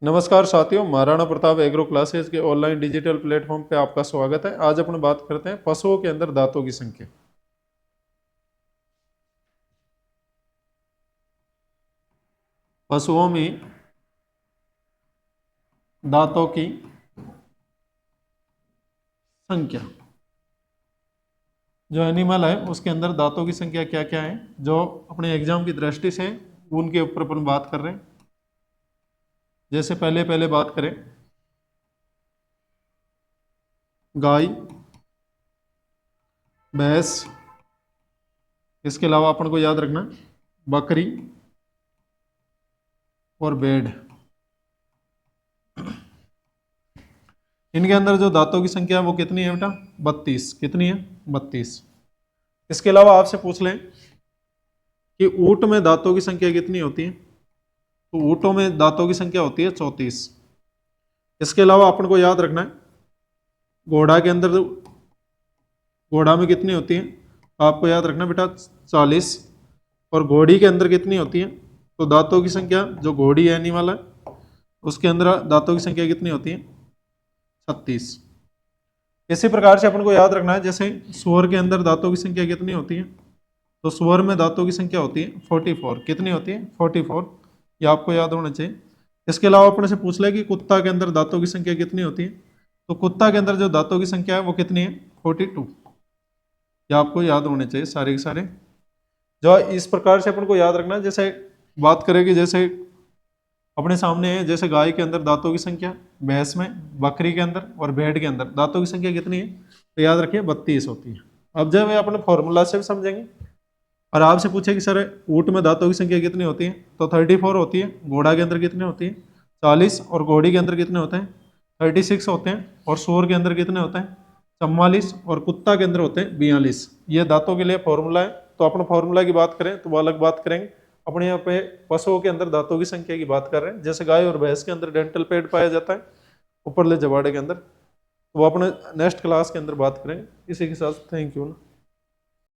नमस्कार साथियों, Maharana Pratap agro classes के ऑनलाइन डिजिटल प्लेटफॉर्म पे आपका स्वागत है। आज अपन बात करते हैं पशुओं के अंदर दांतों की संख्या। पशुओं में दांतों की संख्या, जो एनिमल है उसके अंदर दांतों की संख्या क्या क्या है, जो अपने एग्जाम की दृष्टि से उनके ऊपर अपन बात कर रहे हैं। जैसे पहले बात करें गाय, भैंस, इसके अलावा अपन को याद रखना बकरी और भेड़। इनके अंदर जो दांतों की संख्या है वो कितनी है बेटा? 32। कितनी है? 32। इसके अलावा आपसे पूछ लें कि ऊंट में दांतों की संख्या कितनी होती है, तो ऊंटों में दांतों की संख्या होती है 34। इसके अलावा अपन को याद रखना है घोड़ा के अंदर, घोड़ा में कितनी होती है, तो आपको याद रखना बेटा 40। और घोड़ी के अंदर कितनी होती है, तो दांतों की संख्या, जो घोड़ी एनिमल है उसके अंदर दांतों की संख्या कितनी होती है? 36। इसी प्रकार से अपन को याद रखना है, जैसे सूअर के अंदर दांतों की संख्या कितनी होती है, तो सूअर में दांतों की संख्या होती है 44। कितनी होती है? 44। ये आपको याद होना चाहिए। इसके अलावा अपने से पूछ ले कि कुत्ता के अंदर दांतों की संख्या कितनी होती है, तो कुत्ता के अंदर जो दांतों की संख्या है वो कितनी है? 42। ये आपको याद होने चाहिए सारे के सारे। जो इस प्रकार से अपन को याद रखना है, जैसे बात करेंगे, जैसे अपने सामने है, जैसे गाय के अंदर दांतों की संख्या, भैंस में, बकरी के अंदर और भेड़ के अंदर दांतों की संख्या कितनी है, तो याद रखिए 32 होती है। अब जब अपने फॉर्मूला से भी समझेंगे और आपसे पूछे कि सर ऊंट में दांतों की संख्या कितनी होती है, तो 34 होती है। घोड़ा के अंदर कितनी होती है? 40। और घोड़ी के अंदर कितने होते हैं? 36 होते हैं। और सूअर के अंदर कितने होते हैं? 44। और कुत्ता के अंदर होते हैं 42। ये दांतों के लिए फॉर्मूला है। तो अपन फॉर्मूला की बात करें तो वो अलग बात करेंगे। अपने यहाँ पे पशुओं के अंदर दांतों की संख्या की बात कर रहे हैं। जैसे गाय और भैंस के अंदर डेंटल पैड पाया जाता है ऊपरले जबाड़े के अंदर, तो वो अपने नेक्स्ट क्लास के अंदर बात करेंगे। इसी के साथ थैंक यू।